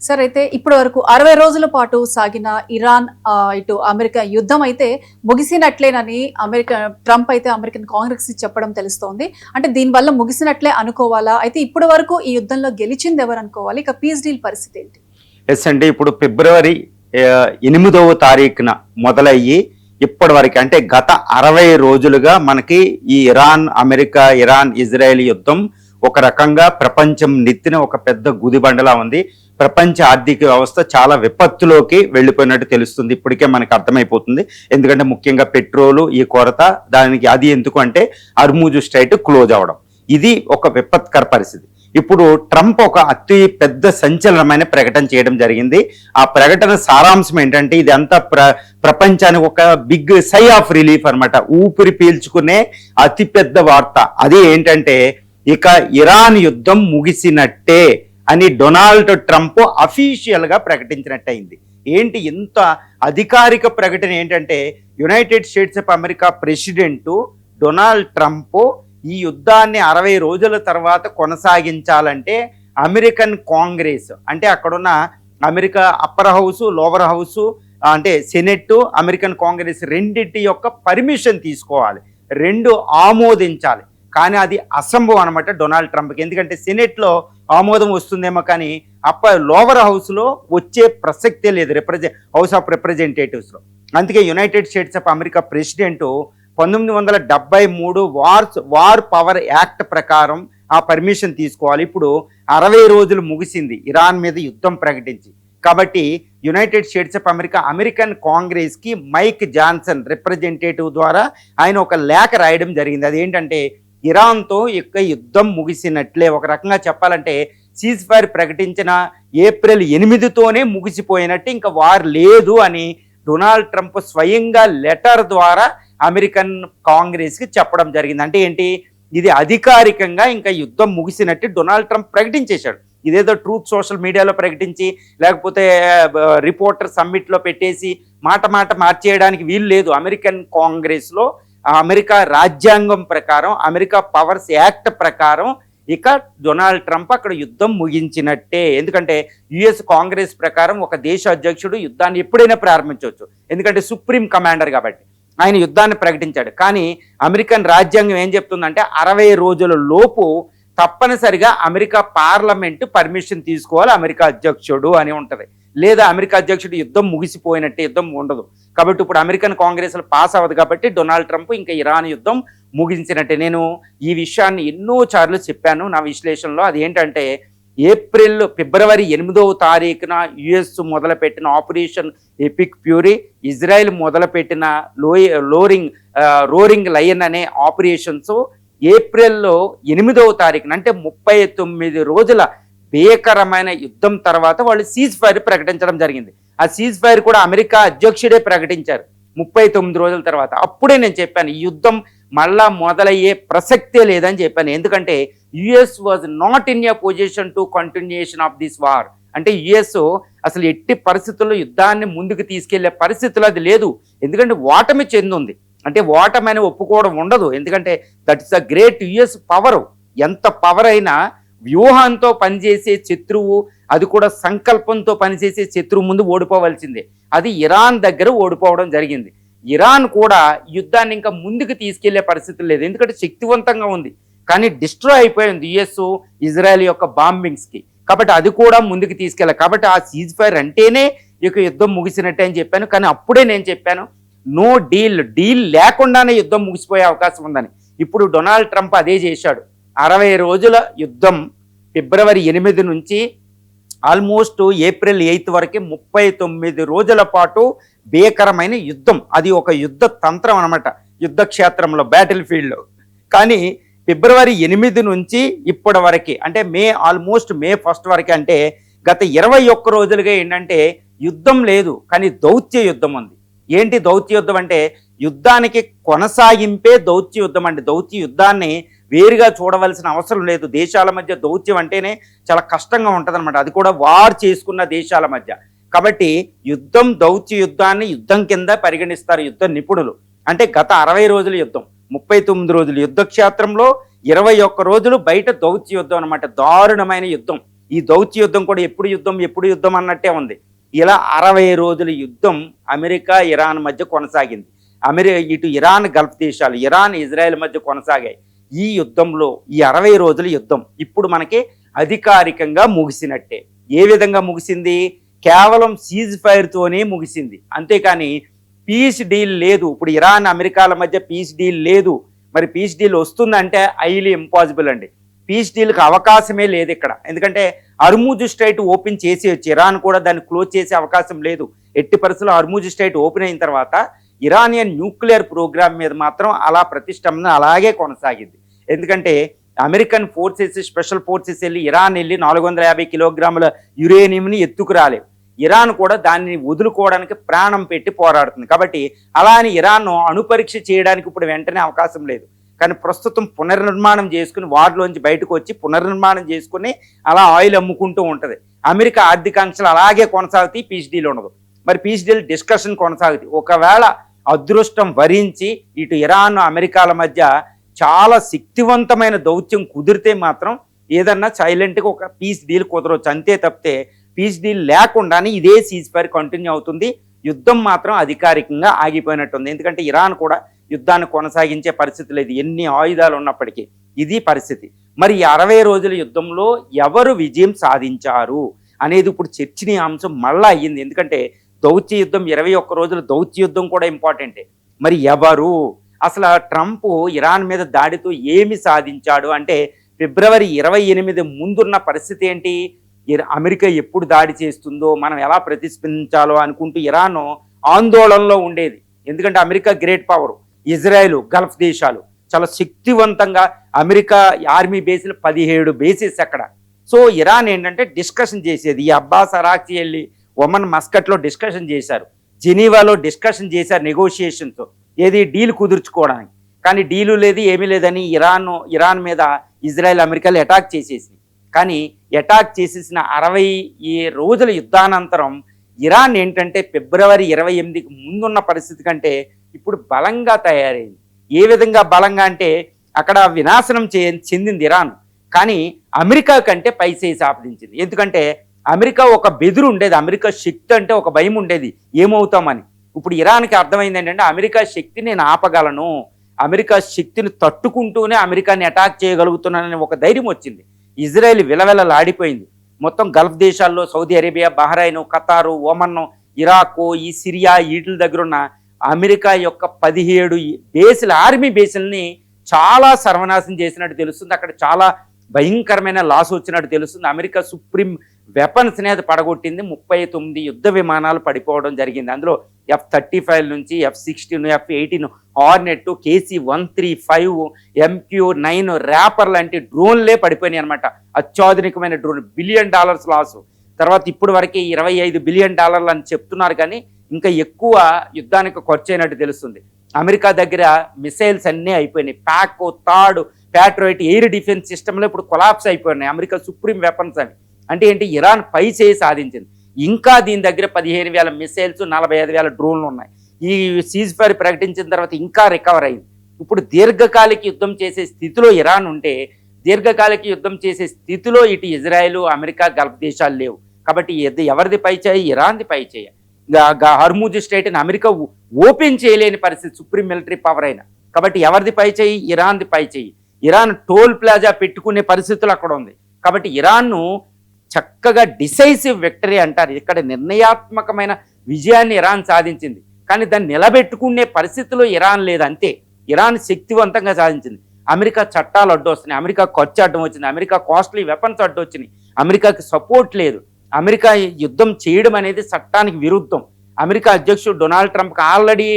Sir అయితే ఇప్పటి వరకు 60 రోజుల పాటు సాగిన ఇరాన్ ఇటు అమెరికా యుద్ధం అయితే ముగిసినట్లేనని ట్రంప్ అయితే అమెరికన్ కాంగ్రెస్ చెప్పడం తెలుస్తోంది. అంటే దీనివల్ల ముగిసినట్లే అనుకోవాలా? అయితే ఇప్పటి వరకు ఈ యుద్ధంలో గెలిచింది ఎవరు అనుకోవాలి? ఇక పీస్ డీల్ పరిస్థితి ఏంటి? ఎస్ అండి, ఇప్పుడు ఫిబ్రవరి 8వ తారీఖున మొదలయ్యి ఇప్పటి వరకు అంటే గత 60 రోజులుగా మనకి ఈ ఇరాన్ ఇజ్రాయెల్ యుద్ధం ఒక రకంగా ప్రపంచం నెత్తిన ఒక పెద్ద గుదిబండలా ఉంది. ప్రపంచ ఆర్థిక వ్యవస్థ చాలా విపత్తులోకి వెళ్ళిపోయినట్టు తెలుస్తుంది. ఇప్పటికే మనకు అర్థమైపోతుంది. ఎందుకంటే ముఖ్యంగా పెట్రోలు ఈ కొరత, దానికి అది ఎందుకు అంటే హర్ముజు స్ట్రైట్ క్లోజ్ అవడం, ఇది ఒక విపత్కర పరిస్థితి. ఇప్పుడు ట్రంప్ ఒక అతి పెద్ద సంచలనమైన ప్రకటన చేయడం జరిగింది. ఆ ప్రకటన సారాంశం ఏంటంటే ఇది అంతా ప్రపంచానికి ఒక బిగ్ సై ఆఫ్ రిలీఫ్ అనమాట, ఊపిరి పీల్చుకునే అతి పెద్ద వార్త. అది ఏంటంటే ఇక ఇరాన్ యుద్ధం ముగిసినట్టే అని డొనాల్డ్ ట్రంప్ అఫీషియల్ గా ప్రకటించినట్టయింది. ఏంటి ఇంత అధికారిక ప్రకటన ఏంటంటే United States of America president Donald Trump ఈ యుద్ధాన్ని 60 రోజుల తర్వాత కొనసాగించాలంటే అమెరికన్ కాంగ్రెస్ అంటే అక్కడున్న America upper house lower house అంటే సెనెట్ అమెరికన్ కాంగ్రెస్ రెండింటి యొక్క పర్మిషన్ తీసుకోవాలి, రెండు ఆమోదించాలి. కానీ అది అసంభవం అనమాట డొనాల్డ్ ట్రంప్కి. ఎందుకంటే సెనెట్లో ఆమోదం వస్తుందేమో కానీ లోవర్ హౌస్లో వచ్చే ప్రసక్తే లేదు, హౌస్ ఆఫ్ రిప్రజెంటేటివ్స్లో. అందుకే United States of America president 1973 war power act ప్రకారం ఆ పర్మిషన్ తీసుకోవాలి. ఇప్పుడు 60 రోజులు ముగిసింది ఇరాన్ మీద యుద్ధం ప్రకటించి. కాబట్టి యునైటెడ్ స్టేట్స్ ఆఫ్ అమెరికన్ కాంగ్రెస్కి మైక్ జాన్సన్ రిప్రజెంటేటివ్ ద్వారా ఆయన ఒక లేఖ రాయడం జరిగింది. అదేంటంటే ఇరాన్తో ఇక యుద్ధం ముగిసినట్లే, ఒక రకంగా చెప్పాలంటే సీజ్ ఫైర్ ప్రకటించిన ఏప్రిల్ 8తోనే ముగిసిపోయినట్టు, ఇంకా వార్ లేదు అని డొనాల్డ్ ట్రంప్ స్వయంగా లెటర్ ద్వారా అమెరికన్ కాంగ్రెస్కి చెప్పడం జరిగింది. అంటే ఏంటి, ఇది అధికారికంగా ఇంకా యుద్ధం ముగిసినట్టు డొనాల్డ్ ట్రంప్ ప్రకటించేశాడు. ఇదేదో ట్రూత్ సోషల్ మీడియాలో ప్రకటించి లేకపోతే రిపోర్టర్ సమ్మిట్లో పెట్టేసి మాట మార్చేయడానికి వీలు లేదు. అమెరికన్ కాంగ్రెస్లో అమెరికా రాజ్యాంగం ప్రకారం అమెరికా పవర్స్ యాక్ట్ ప్రకారం ఇక డొనాల్డ్ ట్రంప్ అక్కడ యుద్ధం ముగించినట్టే. ఎందుకంటే యుఎస్ కాంగ్రెస్ ప్రకారం ఒక దేశ అధ్యక్షుడు యుద్ధాన్ని ఎప్పుడైనా ప్రారంభించవచ్చు, ఎందుకంటే సుప్రీం కమాండర్ కాబట్టి ఆయన యుద్ధాన్ని ప్రకటించాడు. కానీ అమెరికన్ రాజ్యాంగం ఏం చెప్తుందంటే 60 రోజుల లోపు తప్పనిసరిగా అమెరికా పార్లమెంటు పర్మిషన్ తీసుకోవాలి అమెరికా అధ్యక్షుడు అని ఉంటుంది. లేదా అమెరికా అధ్యక్షుడు యుద్ధం ముగిసిపోయినట్టే, యుద్ధం ఉండదు. కాబట్టి ఇప్పుడు అమెరికన్ కాంగ్రెస్లో పాస్ అవ్వదు కాబట్టి డొనాల్డ్ ట్రంప్ ఇంకా ఇరాన్ యుద్ధం ముగించినట్టే. నేను ఈ విషయాన్ని ఎన్నోసార్లు చెప్పాను నా విశ్లేషణలో. అదేంటంటే ఫిబ్రవరి 8వ తారీఖున యుఎస్ మొదలుపెట్టిన ఆపరేషన్ ఎపిక్ ఫ్యూరీ, ఇజ్రాయెల్ మొదలుపెట్టిన రోరింగ్ లయన్ అనే ఆపరేషన్స్ ఏప్రిల్లో 8వ తారీఖున అంటే 39 రోజుల భీకరమైన యుద్ధం తర్వాత వాళ్ళు సీజ్ ఫైర్ ప్రకటించడం జరిగింది. ఆ సీజ్ ఫైర్ కూడా అమెరికా అధ్యక్షుడే ప్రకటించారు 39 రోజుల తర్వాత. అప్పుడే నేను చెప్పాను ఈ యుద్ధం మళ్ళా మొదలయ్యే ప్రసక్తే లేదని చెప్పాను. ఎందుకంటే US was not in a position to continuation of this war. అంటే యుఎస్ అసలు ఎట్టి పరిస్థితుల్లో యుద్ధాన్ని ముందుకు తీసుకెళ్లే పరిస్థితులు అది లేదు. ఎందుకంటే ఓటమి చెందుంది, అంటే ఓటమి అని ఒప్పుకోవడం ఉండదు. ఎందుకంటే that is a great US power. ఎంత పవర్ అయినా వ్యూహంతో పనిచేసే శత్రువు, అది కూడా సంకల్పంతో పనిచేసే శత్రువు ముందు ఓడిపోవలసిందే. అది ఇరాన్ దగ్గర ఓడిపోవడం జరిగింది. ఇరాన్ కూడా యుద్ధాన్ని ఇంకా ముందుకు తీసుకెళ్లే పరిస్థితి లేదు, ఎందుకంటే శక్తివంతంగా ఉంది కానీ డిస్ట్రాయ్ అయిపోయింది యుఎస్ ఇజ్రాయెల్ యొక్క బాంబింగ్స్కి. కాబట్టి అది కూడా ముందుకు తీసుకెళ్ళాలి. కాబట్టి ఆ సీజ్ ఫైర్ అంటేనే ఇక యుద్ధం ముగిసినట్టే అని చెప్పాను. కానీ అప్పుడే నేను చెప్పాను నో డీల్ లేకుండానే యుద్ధం ముగిసిపోయే అవకాశం ఉందని. ఇప్పుడు డొనాల్డ్ ట్రంప్ అదే చేశాడు. 60 రోజుల యుద్ధం ఫిబ్రవరి 8 నుంచి ఆల్మోస్ట్ ఏప్రిల్ 8 వరకు 39 రోజుల పాటు భీకరమైన యుద్ధం. అది ఒక యుద్ధ తంత్రం అనమాట, యుద్ధ క్షేత్రంలో బ్యాటిల్ ఫీల్డ్లో. కానీ ఫిబ్రవరి 8 నుంచి ఇప్పటి వరకు అంటే ఆల్మోస్ట్ మే 1 వరకు అంటే గత 21 రోజులుగా ఏంటంటే యుద్ధం లేదు కానీ దౌత్య యుద్ధం ఉంది. ఏంటి దౌత్య యుద్ధం అంటే యుద్ధానికి కొనసాగింపే దౌత్య యుద్ధం అండి. దౌత్య యుద్ధాన్ని వేరుగా చూడవలసిన అవసరం లేదు. దేశాల మధ్య దౌత్యం అంటేనే చాలా కష్టంగా ఉంటుంది అనమాట, అది కూడా వార్ చేసుకున్న దేశాల మధ్య. కాబట్టి దౌత్య యుద్ధాన్ని యుద్ధం కింద పరిగణిస్తారు యుద్ధ నిపుణులు. అంటే గత 60 రోజుల యుద్ధం, 39 రోజులు యుద్ధ క్షేత్రంలో 21 రోజులు బయట దౌత్య యుద్ధం అనమాట. దారుణమైన యుద్ధం. ఈ దౌత్య యుద్ధం కూడా ఎప్పుడు యుద్ధం అన్నట్టే ఉంది. ఇలా 60 రోజుల యుద్ధం అమెరికా ఇరాన్ మధ్య కొనసాగింది. ఇటు ఇరాన్ గల్ఫ్ దేశాలు, ఇరాన్ ఇజ్రాయెల్ మధ్య కొనసాగాయి. ఈ యుద్ధంలో ఈ 60 రోజుల యుద్ధం ఇప్పుడు మనకి అధికారికంగా ముగిసినట్టే. ఏ విధంగా ముగిసింది? కేవలం సీజ్ ఫైర్తోనే ముగిసింది, అంతేకాని పీస్ డీల్ లేదు. ఇప్పుడు ఇరాన్ అమెరికాల మధ్య పీస్ డీల్ లేదు. మరి పీస్ డీల్ వస్తుందంటే హైలీ ఇంపాసిబుల్ అండి. పీస్ డీల్కి అవకాశమే లేదు ఇక్కడ. ఎందుకంటే హర్ముజ్ స్ట్రైట్ ఓపెన్ చేసేయచ్చు, ఇరాన్ కూడా దాన్ని క్లోజ్ చేసే అవకాశం లేదు. ఎట్టి పరిస్థితుల్లో హర్ముజ్ స్ట్రైట్ ఓపెన్ అయిన తర్వాత ఇరానియన్ న్యూక్లియర్ ప్రోగ్రామ్ మీద మాత్రం అలా ప్రతిష్టంభన అలాగే కొనసాగింది. ఎందుకంటే American forces, special forces Iran వెళ్ళి 450 కిలోగ్రాముల యురేనియంని ఎత్తుకురాలేవు. ఇరాన్ కూడా దాన్ని వదులుకోవడానికి ప్రాణం పెట్టి పోరాడుతుంది. కాబట్టి అలా అని ఇరాన్ను అణుపరీక్ష చేయడానికి ఇప్పుడు వెంటనే అవకాశం లేదు. కానీ ప్రస్తుతం పునర్నిర్మాణం చేసుకుని వాటిలోంచి బయటకు వచ్చి పునర్నిర్మాణం చేసుకుని అలా ఆయిల్ అమ్ముకుంటూ ఉంటుంది. అమెరికా ఆర్థికాంక్షలు అలాగే కొనసాగుతాయి, పీస్ డీల్ ఉండదు. మరి పీస్ డీల్ డిస్కషన్ కొనసాగుతాయి. ఒకవేళ అదృష్టం వరించి ఇటు ఇరాన్ అమెరికాల మధ్య చాలా శక్తివంతమైన దౌత్యం కుదిరితే మాత్రం ఏదన్నా సైలెంట్గా ఒక పీస్ డీల్ కుదరవచ్చు. అంతే తప్పితే పీస్ డీల్ లేకుండానే ఇదే సీజ్ ఫైర్ కంటిన్యూ అవుతుంది. యుద్ధం మాత్రం అధికారికంగా ఆగిపోయినట్టుంది. ఎందుకంటే ఇరాన్ కూడా యుద్ధాన్ని కొనసాగించే పరిస్థితి లేదు, ఎన్ని ఆయుధాలు ఉన్నప్పటికీ. ఇది పరిస్థితి. మరి ఈ 60 రోజుల యుద్ధంలో ఎవరు విజయం సాధించారు అనేది ఇప్పుడు చర్చనీయాంశం మళ్ళా అయ్యింది. ఎందుకంటే దౌత్య యుద్ధం 21 రోజుల దౌత్య యుద్ధం కూడా ఇంపార్టెంటే. మరి ఎవరు అసలు ట్రంప్ ఇరాన్ మీద దాడితో ఏమి సాధించాడు అంటే ఫిబ్రవరి 28 ముందున్న పరిస్థితి ఏంటి? అమెరికా ఎప్పుడు దాడి చేస్తుందో, మనం ఎలా ప్రతిస్పందించాలో అనుకుంటూ ఇరాన్ ఆందోళనలో ఉండేది. ఎందుకంటే America great power, Israel Gulf దేశాలు చాలా శక్తివంతంగా, అమెరికా ఆర్మీ బేస్లు 17 బేసెస్ అక్కడ. సో ఇరాన్ ఏంటంటే డిస్కషన్ చేసేది. ఈ అబ్బాస్ అరాక్చి వెళ్ళి ఒమన్ మస్కట్లో డిస్కషన్ చేశారు, జెనీవాలో డిస్కషన్ చేశారు నెగోషియేషన్స్, ఏది డీల్ కుదుర్చుకోవడానికి. కానీ డీలు లేదు, ఏమీ లేదని ఇరాన్ మీద ఇజ్రాయెల్ అమెరికాలు అటాక్ చేసేసి, కానీ అటాక్ చేసేసిన 60 రోజుల యుద్ధానంతరం ఇరాన్ ఏంటంటే ఫిబ్రవరి 28కి ముందున్న పరిస్థితి కంటే ఇప్పుడు బలంగా తయారైంది. ఏ విధంగా బలంగా అంటే అక్కడ వినాశనం చెందింది ఇరాన్, కానీ అమెరికా కంటే పైచేయి సాధించింది. ఎందుకంటే అమెరికా ఒక బెదురు ఉండేది, అమెరికా శక్తి అంటే ఒక భయం ఉండేది, ఏమవుతామని. ఇప్పుడు ఇరాన్కి అర్థమైంది ఏంటంటే అమెరికా శక్తిని నేను ఆపగలను, అమెరికా శక్తిని తట్టుకుంటూనే అమెరికాని అటాక్ చేయగలుగుతున్నానని ఒక ధైర్యం వచ్చింది. ఇజ్రాయెల్ విలవిలలాడిపోయింది. మొత్తం గల్ఫ్ దేశాల్లో Saudi Arabia, Bahrain, ఖతారు, Oman, Iraq, ఈ సిరియా వీటి దగ్గర ఉన్న అమెరికా యొక్క 17 బేసులు, ఆర్మీ బేసుల్ని చాలా సర్వనాశం చేసినట్టు తెలుస్తుంది. అక్కడ చాలా భయంకరమైన లాస్ వచ్చినట్టు తెలుస్తుంది. అమెరికా సుప్రీం వెపన్స్ అనేది పడగొట్టింది. 39 యుద్ధ విమానాలు పడిపోవడం జరిగింది. అందులో F-35 నుంచి F-16, F-18, Hornet, KC-135, MQ-9 wrapper లాంటి డ్రోన్లే పడిపోయినాయి అనమాట. అత్యాధునికమైన డ్రోన్, $1 బిలియన్ లాస్. తర్వాత ఇప్పుడు వరకే $25 బిలియన్ అని చెప్తున్నారు, కానీ ఇంకా ఎక్కువ యుద్ధానికి ఖర్చు అయినట్టు తెలుస్తుంది. అమెరికా దగ్గర మిసైల్స్ అన్నీ అయిపోయినాయి. ప్యాక్, థాడ్, ప్యాట్రోయిట్ ఎయిర్ డిఫెన్స్ సిస్టంలో ఇప్పుడు కొలాప్స్ అయిపోయినాయి అమెరికా సుప్రీం వెపన్స్ అని. అంటే ఏంటి? ఇరాన్ పై చేయి సాధించింది. ఇంకా దీని దగ్గర 15,000 మిసైల్స్, 45,000 డ్రోన్లు ఉన్నాయి. ఈ సీజ్ ఫైర్ ప్రకటించిన తర్వాత ఇంకా రికవర్ అయింది. ఇప్పుడు దీర్ఘకాలిక యుద్ధం చేసే స్థితిలో ఇరాన్ ఉంటే, దీర్ఘకాలిక యుద్ధం చేసే స్థితిలో ఇటు ఇజ్రాయెల్, అమెరికా, గల్ఫ్ దేశాలు లేవు. కాబట్టి ఎవరిది పై చేయి? ఇరాన్ది పై చేయి. హర్ముజ్ స్ట్రైట్ని అమెరికా ఓపెన్ చేయలేని పరిస్థితి, సుప్రీం మిలిటరీ పవర్ అయినా. కాబట్టి ఎవరిది పై చేయి? ఇరాన్ది పై చేయి. ఇరాన్ టోల్ ప్లాజా పెట్టుకునే పరిస్థితులు అక్కడ ఉంది. కాబట్టి ఇరాన్ను చక్కగా డిసైసివ్ విక్టరీ అంటారు, ఇక్కడ నిర్ణయాత్మకమైన విజయాన్ని ఇరాన్ సాధించింది. కానీ దాన్ని నిలబెట్టుకునే పరిస్థితిలో ఇరాన్ లేదు, అంతే. ఇరాన్ శక్తివంతంగా సాధించింది. అమెరికా చట్టాలు అడ్డు వస్తున్నాయి, అమెరికా ఖర్చు అడ్డం వచ్చింది, అమెరికా కాస్ట్లీ వెపన్స్ అడ్డు వచ్చినాయి, అమెరికాకి సపోర్ట్ లేదు. అమెరికా యుద్ధం చేయడం అనేది చట్టానికి విరుద్ధం. అమెరికా అధ్యక్షుడు డొనాల్డ్ ట్రంప్కి ఆల్రెడీ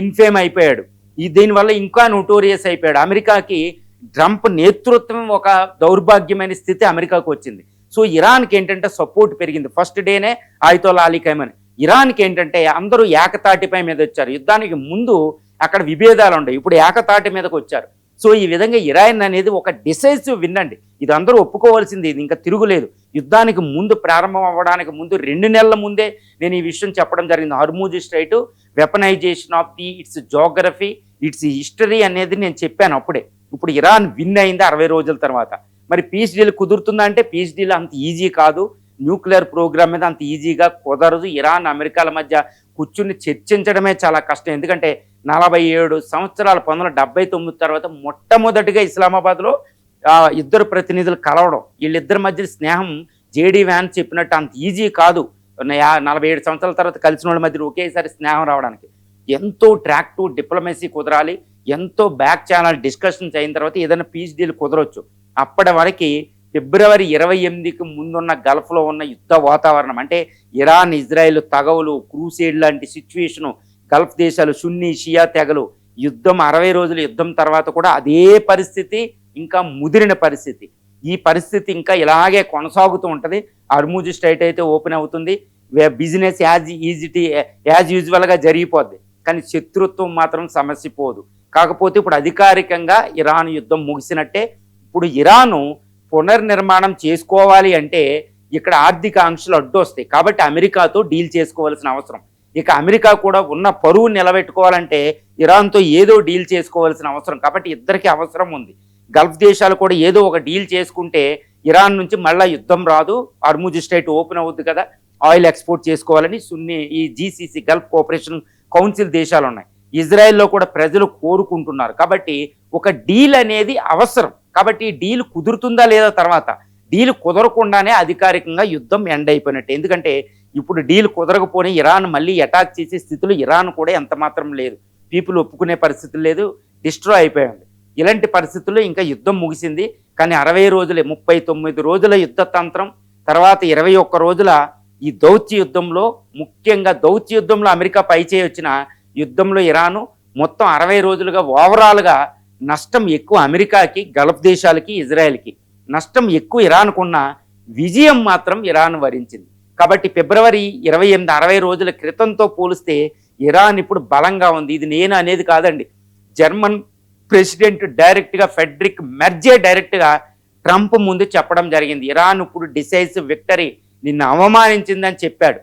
ఇన్ఫేమ్ అయిపోయాడు, దీనివల్ల ఇంకా నోటోరియస్ అయిపోయాడు. అమెరికాకి ట్రంప్ నేతృత్వం ఒక దౌర్భాగ్యమైన స్థితి అమెరికాకు వచ్చింది. సో ఇరాన్కి ఏంటంటే సపోర్ట్ పెరిగింది. ఫస్ట్ డేనే ఆయతోల్లా అలీ ఖమైనీ. ఇరాన్కి ఏంటంటే అందరూ ఏకతాటిపై మీద వచ్చారు. యుద్ధానికి ముందు అక్కడ విభేదాలు ఉండవు, ఇప్పుడు ఏకతాటి మీదకి వచ్చారు. సో ఈ విధంగా ఇరాన్ అనేది ఒక డిసైసివ్ విన్ అండి, ఇది అందరూ ఒప్పుకోవాల్సింది, ఇది ఇంకా తిరుగులేదు. యుద్ధానికి ముందు, ప్రారంభం అవ్వడానికి ముందు 2 నెలల ముందే నేను ఈ విషయం చెప్పడం జరిగింది. Hormuz straight weaponisation of it's geography, it's history అనేది నేను చెప్పాను అప్పుడే. ఇప్పుడు ఇరాన్ విన్ అయింది 60 రోజుల తర్వాత. మరి పీస్ డీల్ కుదురుతుందా అంటే పీస్ డీల్ అంత ఈజీ కాదు. న్యూక్లియర్ ప్రోగ్రామ్ మీద అంత ఈజీగా కుదరదు. ఇరాన్ అమెరికాల మధ్య కూర్చుని చర్చించడమే చాలా కష్టం. ఎందుకంటే 47 సంవత్సరాల 1979 తర్వాత మొట్టమొదటిగా ఇస్లామాబాద్లో ఇద్దరు ప్రతినిధులు కలవడం, వీళ్ళిద్దరి మధ్య స్నేహం జేడీ వ్యాన్స్ చెప్పినట్టు అంత ఈజీ కాదు. 47 సంవత్సరాల తర్వాత కలిసిన వాళ్ళ మధ్య ఒకేసారి స్నేహం రావడానికి ఎంతో ట్రాక్ టు డిప్లొమసీ కుదరాలి, ఎంతో బ్యాక్ ఛానల్ డిస్కషన్స్ అయిన తర్వాత ఏదైనా పీస్ డీల్ కుదరొచ్చు. అప్పటి వరకు ఫిబ్రవరి 28కి ముందున్న గల్ఫ్లో ఉన్న యుద్ధ వాతావరణం అంటే ఇరాన్ ఇజ్రాయెల్ తగవులు, క్రూసేడ్ లాంటి సిచ్యువేషను, గల్ఫ్ దేశాలు సున్నీ షియా తెగలు, యుద్ధం 60 రోజుల యుద్ధం తర్వాత కూడా అదే పరిస్థితి, ఇంకా ముదిరిన పరిస్థితి. ఈ పరిస్థితి ఇంకా ఇలాగే కొనసాగుతూ ఉంటుంది. హర్ముజ్ స్ట్రైట్ అయితే ఓపెన్ అవుతుంది, బిజినెస్ యాజ్ యూజువల్గా జరిగిపోద్ది, కానీ శత్రుత్వం మాత్రం సమస్య పోదు. కాకపోతే ఇప్పుడు అధికారికంగా ఇరాన్ యుద్ధం ముగిసినట్టే. ఇప్పుడు ఇరాను పునర్నిర్మాణం చేసుకోవాలి అంటే ఇక్కడ ఆర్థిక ఆంక్షలు అడ్డొస్తాయి. కాబట్టి అమెరికాతో డీల్ చేసుకోవాల్సిన అవసరం, ఇక అమెరికా కూడా ఉన్న పరువు నిలబెట్టుకోవాలంటే ఇరాన్తో ఏదో డీల్ చేసుకోవాల్సిన అవసరం. కాబట్టి ఇద్దరికి అవసరం ఉంది. గల్ఫ్ దేశాలు కూడా ఏదో ఒక డీల్ చేసుకుంటే ఇరాన్ నుంచి మళ్ళీ యుద్ధం రాదు, హర్ముజ్ స్ట్రైట్ ఓపెన్ అవుద్ది కదా, ఆయిల్ ఎక్స్పోర్ట్ చేసుకోవాలని సున్నీ ఈ జీసీసీ గల్ఫ్ కోఆపరేషన్ కౌన్సిల్ దేశాలు ఉన్నాయి. ఇజ్రాయెల్లో కూడా ప్రజలు కోరుకుంటున్నారు. కాబట్టి ఒక డీల్ అనేది అవసరం. కాబట్టి డీల్ కుదురుతుందా లేదా తర్వాత, డీల్ కుదరకుండానే అధికారికంగా యుద్ధం ఎండ్ అయిపోయినట్టు. ఎందుకంటే ఇప్పుడు డీల్ కుదరకపోతే ఇరాన్ మళ్ళీ అటాక్ చేసే స్థితిలో ఇరాన్ కూడా ఎంత మాత్రం లేదు, పీపుల్ ఒప్పుకునే పరిస్థితి లేదు, డిస్ట్రాయ్ అయిపోయింది. ఇలాంటి పరిస్థితుల్లో ఇంకా యుద్ధం ముగిసింది. కానీ 60 రోజులే, 39 రోజుల యుద్ధ తంత్రం తర్వాత 21 రోజుల ఈ దౌత్య యుద్ధంలో, ముఖ్యంగా దౌత్య యుద్ధంలో అమెరికా పైచేయి వచ్చిన యుద్ధంలో ఇరాను మొత్తం 60 రోజులుగా ఓవరాల్గా నష్టం ఎక్కువ అమెరికాకి, గల్ఫ్ దేశాలకి, ఇజ్రాయెల్కి. నష్టం ఎక్కువ ఇరాన్కున్న, విజయం మాత్రం ఇరాన్ వరించింది. కాబట్టి ఫిబ్రవరి 28 60 రోజుల క్రితంతో పోలిస్తే ఇరాన్ ఇప్పుడు బలంగా ఉంది. ఇది నేను అనేది కాదండి, జర్మన్ ప్రెసిడెంట్ డైరెక్ట్గా ఫెడ్రిక్ మెర్జే డైరెక్ట్గా ట్రంప్ ముందు చెప్పడం జరిగింది. ఇరాన్ ఇప్పుడు డిసైసివ్ విక్టరీ, నిన్ను అవమానించిందని చెప్పాడు.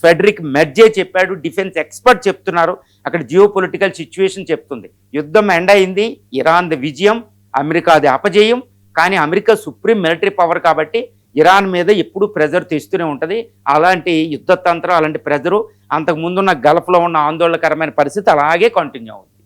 ఫెడరిక్ మెర్జే చెప్పాడు, డిఫెన్స్ ఎక్స్పర్ట్ చెప్తున్నారు, అక్కడ జియో పొలిటికల్ సిచ్యువేషన్ చెప్తుంది. యుద్ధం ఎండ్ అయింది, ఇరాన్ది విజయం, అమెరికాది అపజయం. కానీ అమెరికా సుప్రీం మిలిటరీ పవర్ కాబట్టి ఇరాన్ మీద ఎప్పుడూ ప్రెజర్ తెస్తూనే ఉంటుంది. అలాంటి యుద్ధతంత్రం, అలాంటి ప్రెజరు అంతకు ముందున్న గల్ఫ్లో ఉన్న ఆందోళనకరమైన పరిస్థితి అలాగే కంటిన్యూ అవుతుంది.